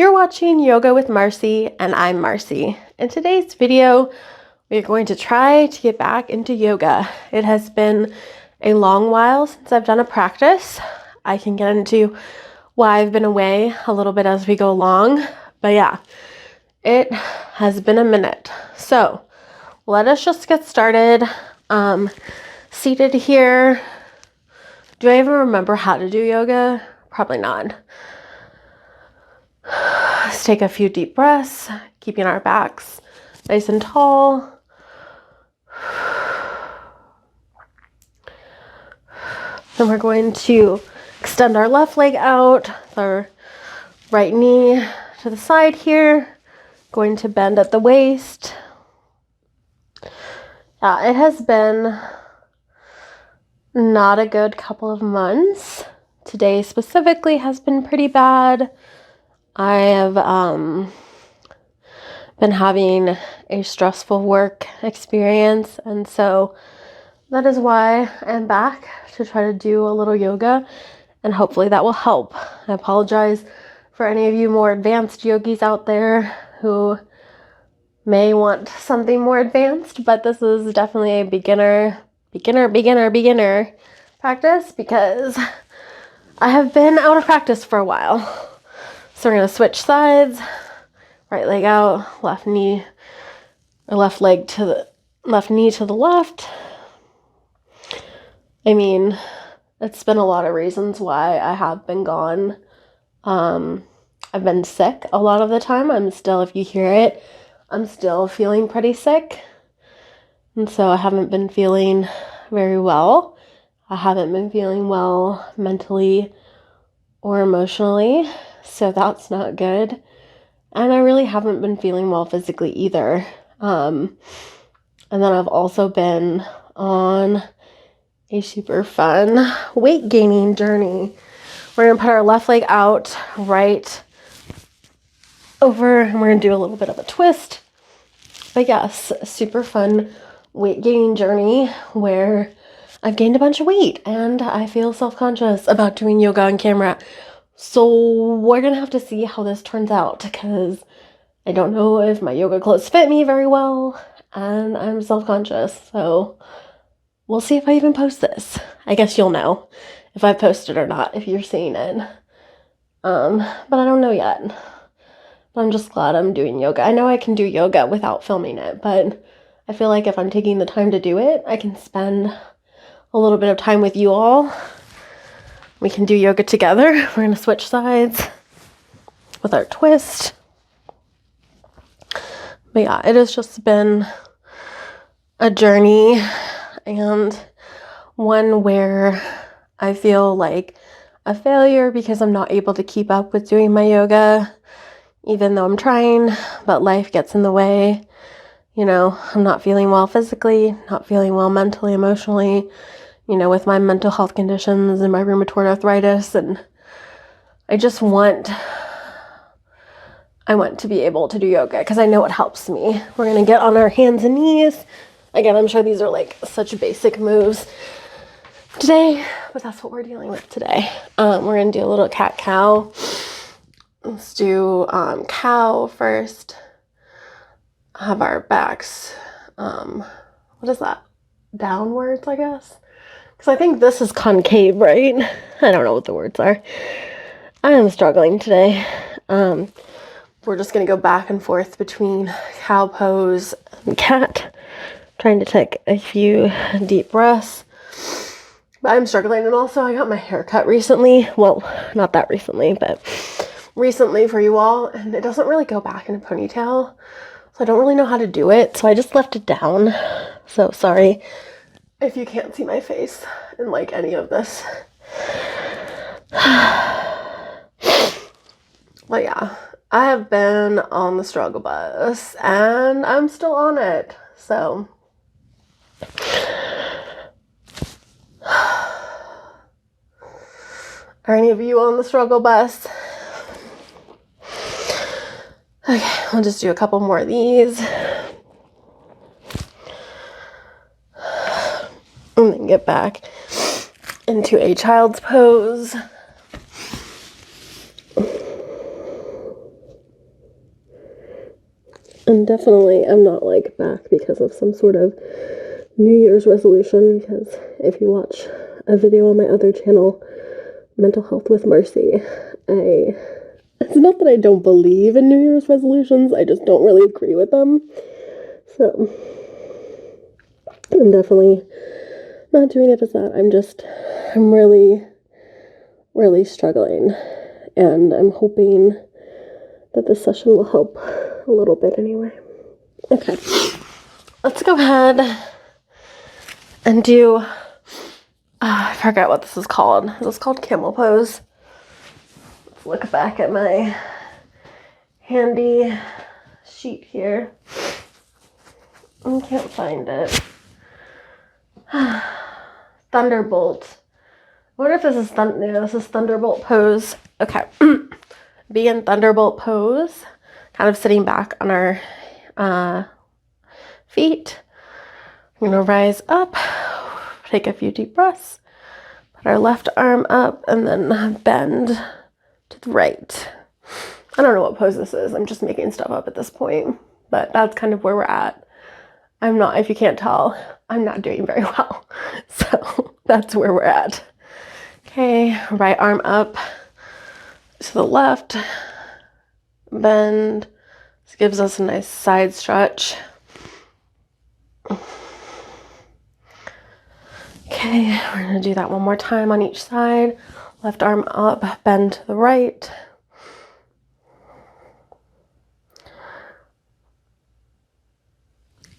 You're watching Yoga with Marcie, and I'm Marcie. In today's video, we're going to try to get back into yoga. It has been a long while since I've done a practice. I can get into why I've been away a little bit as we go along, but yeah, it has been a minute. So let us just get started. Seated here. Do I even remember how to do yoga? Probably not. Let's take a few deep breaths, keeping our backs nice and tall. Then we're going to extend our left leg out, our right knee to the side here. Going to bend at the waist. Yeah, it has been not a good couple of months. Today specifically has been pretty bad. I have been having a stressful work experience, and so that is why I'm back to try to do a little yoga, and hopefully that will help. I apologize for any of you more advanced yogis out there who may want something more advanced, but this is definitely a beginner practice because I have been out of practice for a while. So we're going to switch sides, right leg out, left knee to the left. I mean, it's been a lot of reasons why I have been gone. I've been sick a lot of the time. If you hear it, I'm still feeling pretty sick. And so I haven't been feeling very well. I haven't been feeling well mentally or emotionally. So that's not good. And I really haven't been feeling well physically either. And then I've also been on a super fun weight gaining journey. We're going to put our left leg out, right over, and we're going to do a little bit of a twist. But yes, a super fun weight gaining journey where I've gained a bunch of weight and I feel self-conscious about doing yoga on camera. So we're going to have to see how this turns out because I don't know if my yoga clothes fit me very well and I'm self-conscious. So we'll see if I even post this. I guess you'll know if I post it or not if you're seeing it. But I don't know yet. But I'm just glad I'm doing yoga. I know I can do yoga without filming it, but I feel like if I'm taking the time to do it, I can spend a little bit of time with you all. We can do yoga together. We're going to switch sides with our twist. But yeah, it has just been a journey and one where I feel like a failure because I'm not able to keep up with doing my yoga, even though I'm trying, but life gets in the way. You know, I'm not feeling well physically, not feeling well mentally, emotionally, with my mental health conditions and my rheumatoid arthritis, and I want to be able to do yoga because I know it helps me. We're going to get on our hands and knees. Again, I'm sure these are like such basic moves today, but that's what we're dealing with today. We're going to do a little cat-cow. Let's do cow first. Have our backs, what is that? Downwards, I guess? Because I think this is concave, right? I don't know what the words are. I am struggling today. We're just going to go back and forth between cow pose and cat. Trying to take a few deep breaths. But I'm struggling. And also I got my hair cut recently. Well, not that recently, but recently for you all. And it doesn't really go back in a ponytail. So I don't really know how to do it. So I just left it down. So sorry if you can't see my face in like any of this. But yeah, I have been on the struggle bus and I'm still on it. So are any of you on the struggle bus? Okay, I'll just do a couple more of these. And then get back into a child's pose. And definitely I'm not like back because of some sort of New Year's resolution, because if you watch a video on my other channel, Mental Health with Marcie, it's not that I don't believe in New Year's resolutions, I just don't really agree with them. So I'm definitely not doing it as that. I'm really, really struggling, and I'm hoping that this session will help a little bit anyway. Okay, let's go ahead and do, I forget what this is called. This is called camel pose. Let's look back at my handy sheet here. I can't find it. Thunderbolt. I wonder if this is this is Thunderbolt pose. Okay. Be in Thunderbolt pose, kind of sitting back on our feet. I'm gonna rise up, take a few deep breaths, put our left arm up, and then bend to the right. I don't know what pose this is. I'm just making stuff up at this point, but that's kind of where we're at. I'm not, if you can't tell, I'm not doing very well. So that's where we're at. Okay, right arm up to the left, bend. This gives us a nice side stretch. Okay, we're gonna do that one more time on each side. Left arm up, bend to the right.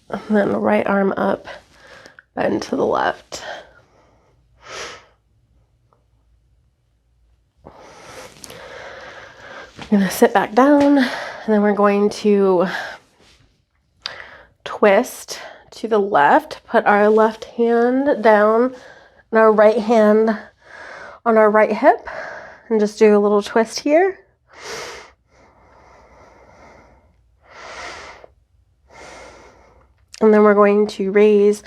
And then right arm up, bend to the left. We're gonna sit back down, and then we're going to twist to the left, put our left hand down and our right hand on our right hip, and just do a little twist here. And then we're going to raise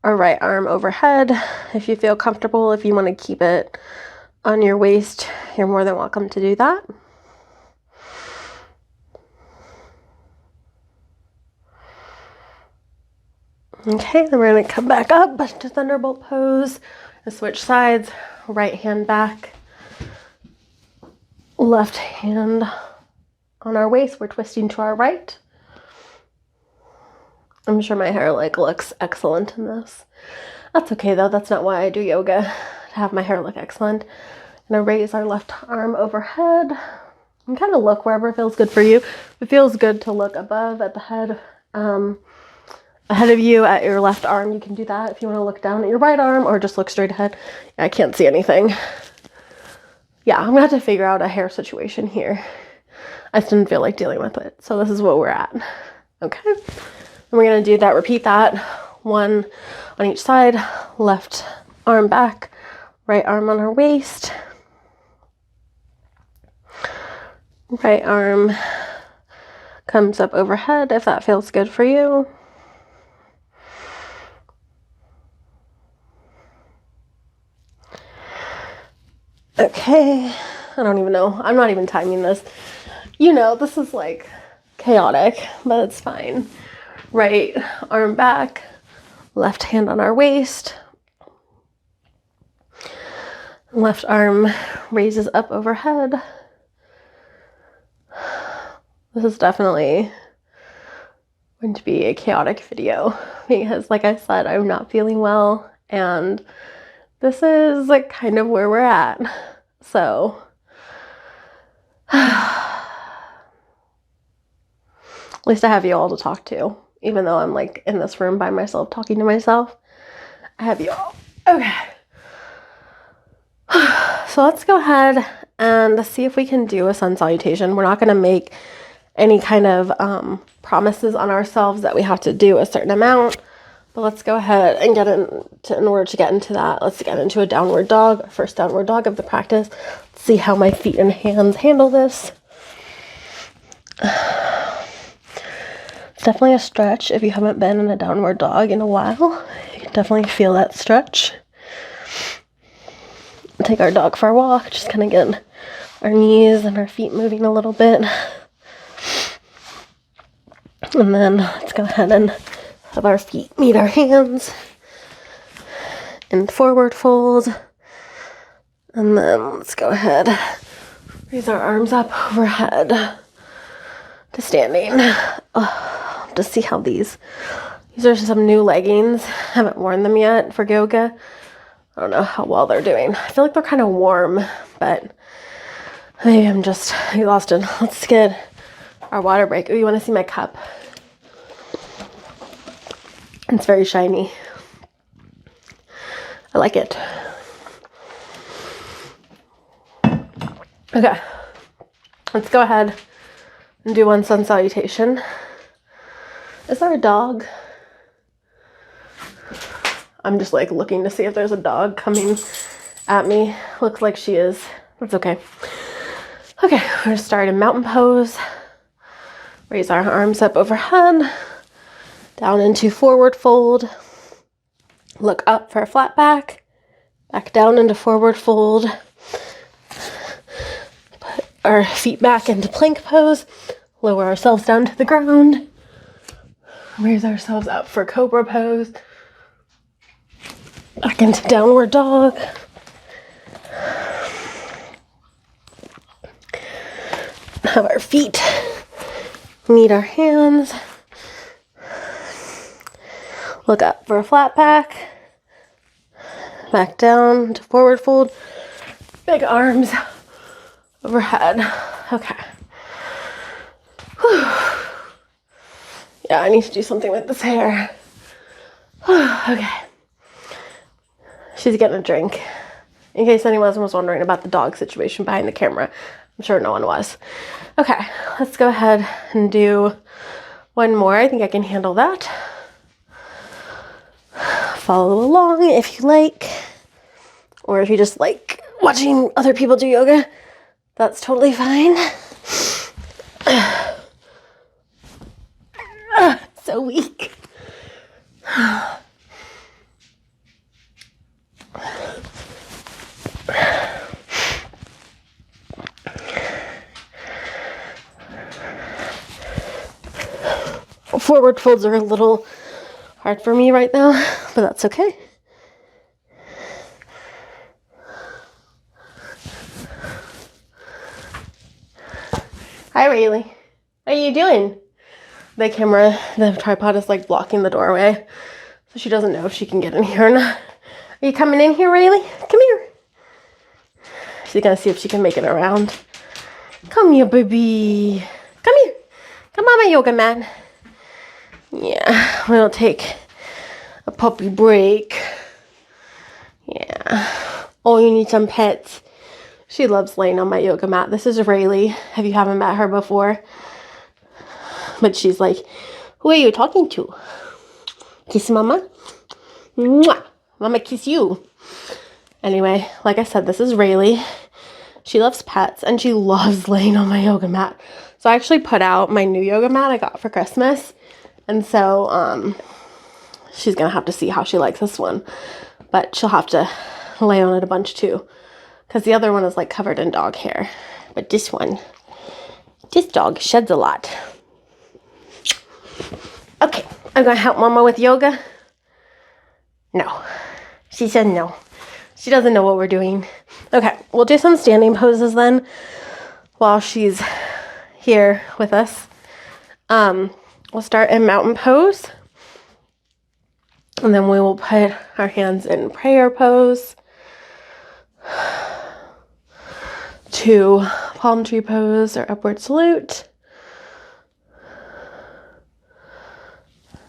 our right arm overhead. If you feel comfortable, if you want to keep it on your waist, you're more than welcome to do that. Okay, then we're going to come back up to Thunderbolt pose and switch sides. Right hand back, left hand on our waist. We're twisting to our right. I'm sure my hair looks excellent in this. That's okay though, that's not why I do yoga, to have my hair look excellent. I'm gonna raise our left arm overhead and kind of look wherever feels good for you. If it feels good to look above at the head, ahead of you at your left arm, you can do that. If you want to look down at your right arm or just look straight ahead. I can't see anything. Yeah, I'm gonna have to figure out a hair situation here. I just didn't feel like dealing with it, so this is what we're at. Okay, and we're gonna do that, repeat that, one on each side. Left arm back, right arm on our waist. Right arm comes up overhead if that feels good for you. Okay, I don't even know. I'm not even timing this. You know, this is like chaotic, but it's fine. Right arm back, left hand on our waist. Left arm raises up overhead. This is definitely going to be a chaotic video because, like I said, I'm not feeling well, and this is like kind of where we're at. So at least I have you all to talk to, even though I'm like in this room by myself talking to myself. I have you all. Okay. So let's go ahead and see if we can do a sun salutation. We're not going to make any kind of promises on ourselves that we have to do a certain amount, but let's go ahead and in order to get into that, let's get into a downward dog, first downward dog of the practice. Let's see how my feet and hands handle this. It's definitely a stretch. If you haven't been in a downward dog in a while, you can definitely feel that stretch. Take our dog for a walk, just kind of get our knees and our feet moving a little bit. And then let's go ahead and have our feet meet our hands in forward fold. And then let's go ahead, raise our arms up overhead to standing. To see how these are some new leggings. Haven't worn them yet for yoga. I don't know how well they're doing. I feel like they're kind of warm, but maybe I'm just exhausted. Let's get our water break. Oh, you want to see my cup? It's very shiny. I like it. Okay, let's go ahead and do one sun salutation. Is there a dog? I'm just like looking to see if there's a dog coming at me. Looks like she is. That's okay. Okay, we're gonna start in mountain pose. Raise our arms up overhead, down into forward fold. Look up for a flat back down into forward fold. Put our feet back into plank pose. Lower ourselves down to the ground. Raise ourselves up for cobra pose. Back into downward dog. Have our feet meet our hands. Look up for a flat back. Back down to forward fold. Big arms overhead. Okay. Whew. Yeah, I need to do something with this hair. Okay. She's getting a drink. In case anyone was wondering about the dog situation behind the camera. I'm sure no one was. Okay, let's go ahead and do one more. I think I can handle that. Follow along if you like. Or if you just like watching other people do yoga, that's totally fine. So weak. Forward folds are a little hard for me right now, but that's okay. Hi, Rayleigh. What are you doing? The tripod is like blocking the doorway, so she doesn't know if she can get in here or not. Are you coming in here, Rayleigh? Come here. She's gonna see if she can make it around. Come here, baby. Come here. Come on, my yoga mat. Yeah, we'll take a puppy break. Yeah. Oh, you need some pets. She loves laying on my yoga mat. This is Rayleigh, if you haven't met her before. But she's like, who are you talking to? Kiss mama? Mwah! Mama kiss you. Anyway, like I said, this is Rayleigh. She loves pets and she loves laying on my yoga mat. So I actually put out my new yoga mat I got for Christmas. And so she's going to have to see how she likes this one. But she'll have to lay on it a bunch too. Because the other one is like covered in dog hair. But this dog sheds a lot. Okay, I'm going to help Mama with yoga. No. She said no. She doesn't know what we're doing. Okay, we'll do some standing poses then while she's here with us. We'll start in mountain pose. And then we will put our hands in prayer pose. To palm tree pose or upward salute.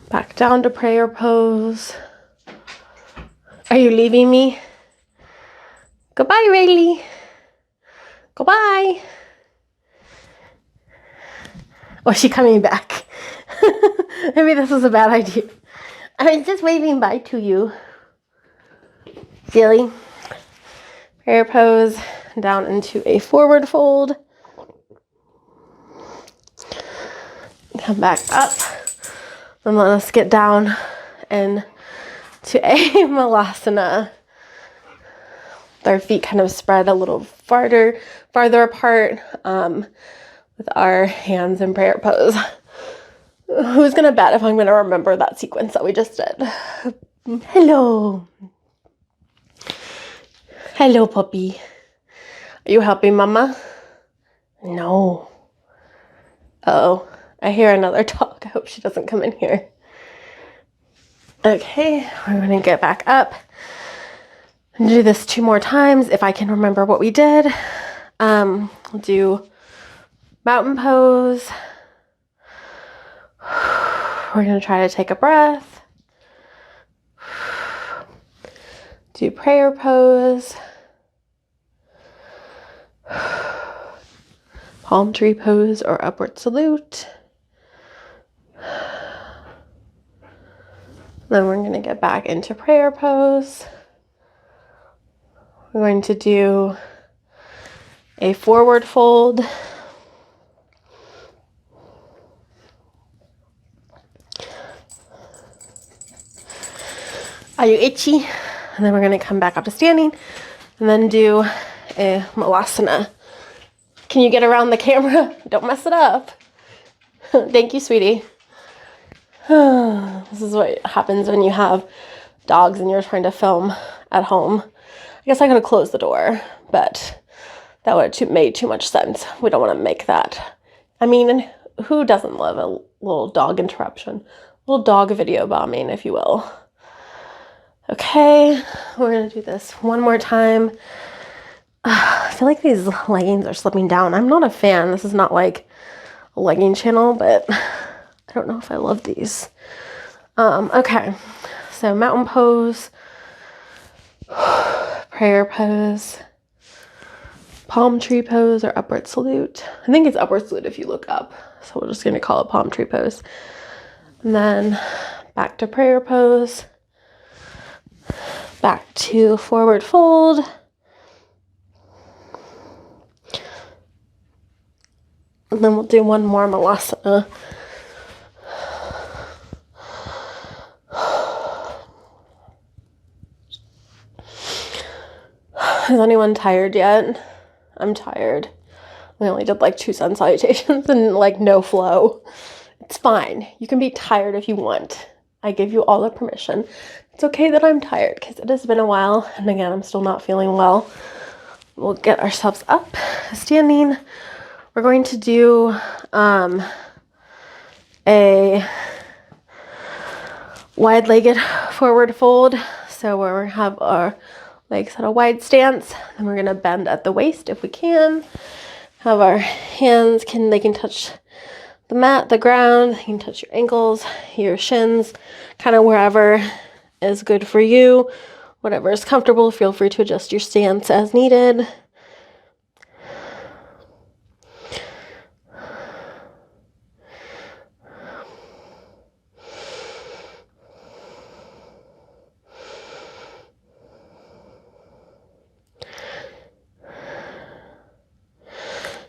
Back down to prayer pose. Are you leaving me? Goodbye, Rayleigh. Goodbye. Oh, is she coming back? Maybe this was a bad idea. I was just waving bye to you. Silly. Prayer pose. Down into a forward fold. Come back up. Then let us get down and to a malasana. With our feet kind of spread a little farther apart with our hands in prayer pose. Who's gonna bet if I'm gonna remember that sequence that we just did? Hello. Hello, puppy. Are you helping Mama? No. Oh, I hear another dog. I hope she doesn't come in here. Okay, we're gonna get back up and do this 2 more times if I can remember what we did. We'll do mountain pose. We're gonna try to take a breath. Do prayer pose. Palm tree pose or upward salute. Then we're going to get back into prayer pose. We're going to do a forward fold. Are you itchy? And then we're going to come back up to standing and then do a malasana. Can you get around the camera? Don't mess it up. Thank you, sweetie. This is what happens when you have dogs and you're trying to film at home. I guess I could have closed the door, but that would have made too much sense. We don't want to make that. I mean, who doesn't love a little dog interruption? A little dog video bombing, if you will. Okay, we're going to do this one more time. I feel like these leggings are slipping down. I'm not a fan. This is not like a legging channel, but I don't know if I love these. Okay, so mountain pose, prayer pose, palm tree pose or upward salute. I think it's upward salute if you look up. So we're just going to call it palm tree pose. And then back to prayer pose, back to forward fold. And then we'll do one more malasana. Is anyone tired yet? I'm tired. We only did like 2 sun salutations and like no flow. It's fine. You can be tired if you want. I give you all the permission. It's okay that I'm tired because it has been a while. And again, I'm still not feeling well. We'll get ourselves up, standing. We're going to do a wide-legged forward fold. So where we have our legs at a wide stance, and we're going to bend at the waist if we can. Have our hands, they can touch the mat, the ground, they can touch your ankles, your shins, kind of wherever is good for you. Whatever is comfortable, feel free to adjust your stance as needed.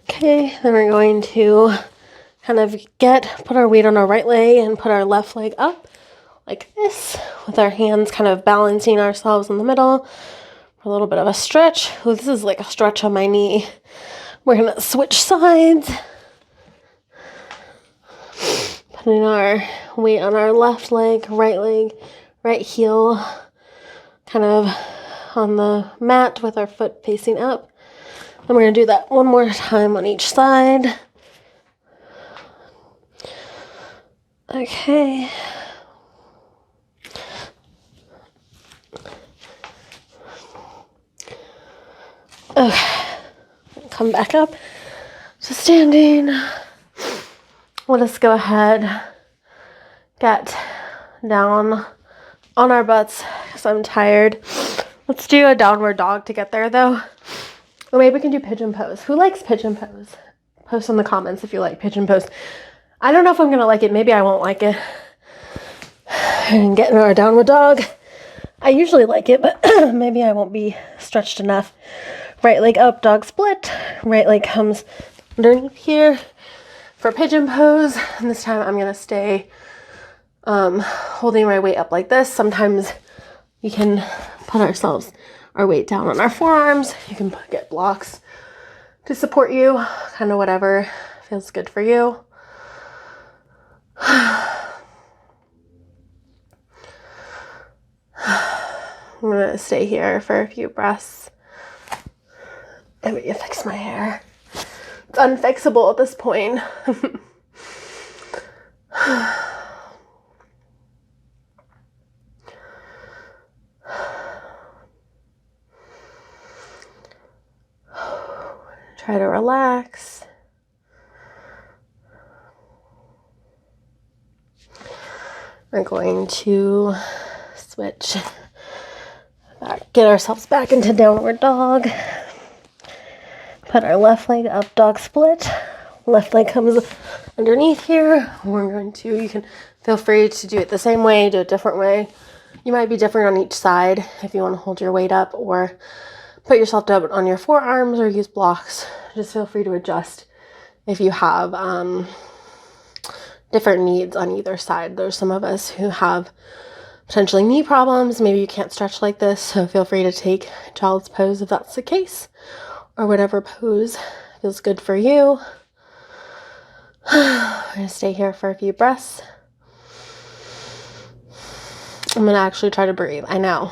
Okay, then we're going to kind of put our weight on our right leg and put our left leg up like this with our hands kind of balancing ourselves in the middle for a little bit of a stretch. Oh, this is like a stretch on my knee. We're going to switch sides. Putting our weight on our left leg, right heel, kind of on the mat with our foot facing up. And we're going to do that one more time on each side. Okay. Okay. Come back up to standing. Let us go ahead, get down on our butts because I'm tired. Let's do a downward dog to get there though. Or maybe we can do pigeon pose. Who likes pigeon pose? Post in the comments if you like pigeon pose. I don't know if I'm going to like it. Maybe I won't like it. And getting our downward dog. I usually like it, but maybe I won't be stretched enough. Right leg up, dog split. Right leg comes underneath here for pigeon pose. And this time I'm going to stay holding my weight up like this. Sometimes we can put our weight down on our forearms. You can get blocks to support you, kind of whatever feels good for you. I'm gonna stay here for a few breaths. I need to fix my hair. It's unfixable at this point. Try to relax. We're going to switch back, get ourselves back into downward dog. Put our left leg up, dog split. Left leg comes underneath here. We're going to, you can feel free to do it the same way, do it a different way. You might be different on each side if you want to hold your weight up or put yourself down on your forearms or use blocks. Just feel free to adjust if you have different needs on either side. There's some of us who have potentially knee problems. Maybe you can't stretch like this, so feel free to take child's pose if that's the case, or whatever pose feels good for you. I'm going to stay here for a few breaths. I'm going to actually try to breathe. I know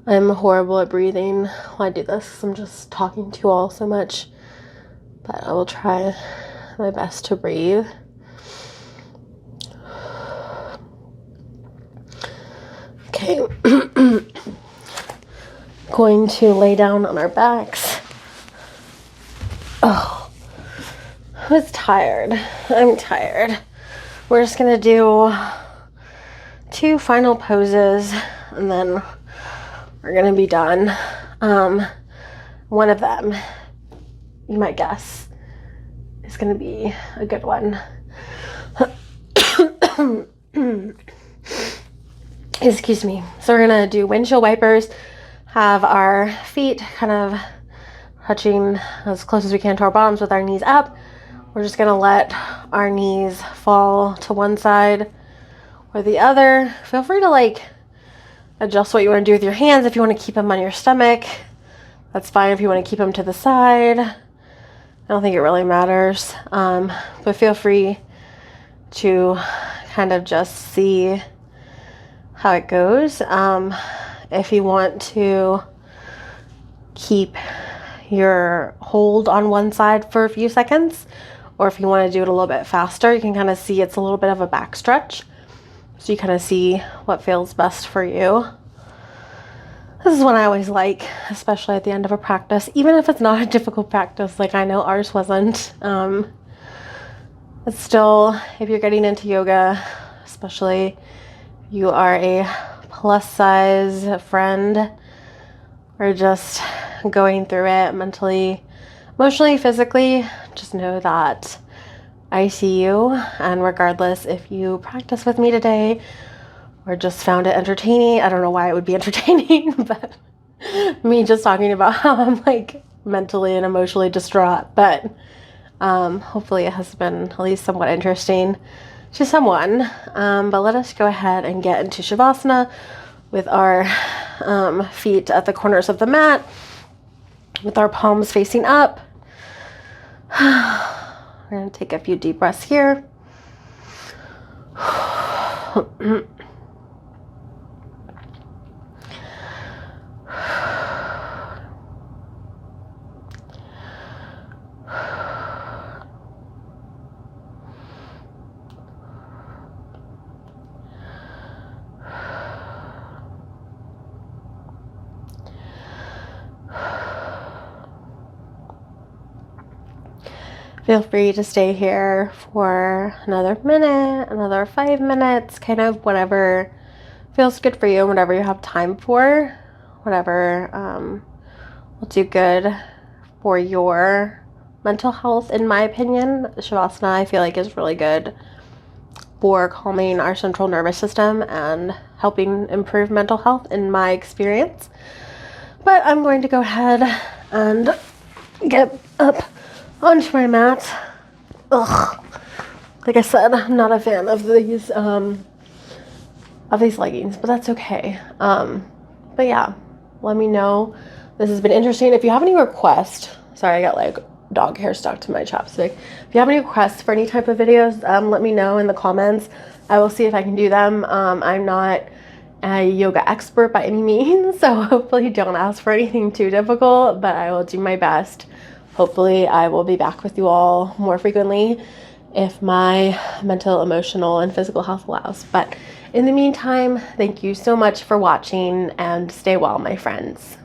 I'm horrible at breathing while I do this. I'm just talking to you all so much, but I will try my best to breathe. Okay, going to lay down on our backs. Oh, I was tired. I'm tired. We're just gonna do 2 final poses and then we're gonna be done. One of them, you might guess, is gonna be a good one. Excuse me. So we're gonna do windshield wipers, have our feet kind of touching as close as we can to our bottoms with our knees up. We're just gonna let our knees fall to one side or the other. Feel free to adjust what you want to do with your hands. If you want to keep them on your stomach, that's fine. If you want to keep them to the side, I don't think it really matters. But feel free to kind of just see how it goes. If you want to keep your hold on one side for a few seconds, or if you want to do it a little bit faster, you can kind of see it's a little bit of a back stretch. So you kind of see what feels best for you. This is one I always like, especially at the end of a practice, even if it's not a difficult practice, like I know ours wasn't. It's still, if you're getting into yoga, especially you are a plus size friend, or just going through it mentally, emotionally, physically, just know that I see you. And regardless if you practice with me today or just found it entertaining, I don't know why it would be entertaining, but me just talking about how I'm mentally and emotionally distraught, but hopefully it has been at least somewhat interesting to someone. But let us go ahead and get into Shavasana with our feet at the corners of the mat, with our palms facing up. We're going to take a few deep breaths here. Feel free to stay here for another minute, another 5 minutes, kind of whatever feels good for you, whatever you have time for, whatever will do good for your mental health, in my opinion. Shavasana, I feel like, is really good for calming our central nervous system and helping improve mental health, in my experience. But I'm going to go ahead and get up onto my mat. Ugh. Like I said, I'm not a fan of these leggings, but that's okay. But yeah, let me know. This has been interesting. If you have any requests, sorry, I got dog hair stuck to my chapstick. If you have any requests for any type of videos, let me know in the comments. I will see if I can do them. I'm not a yoga expert by any means, so hopefully don't ask for anything too difficult, but I will do my best. Hopefully I will be back with you all more frequently if my mental, emotional, and physical health allows. But in the meantime, thank you so much for watching, and stay well, my friends.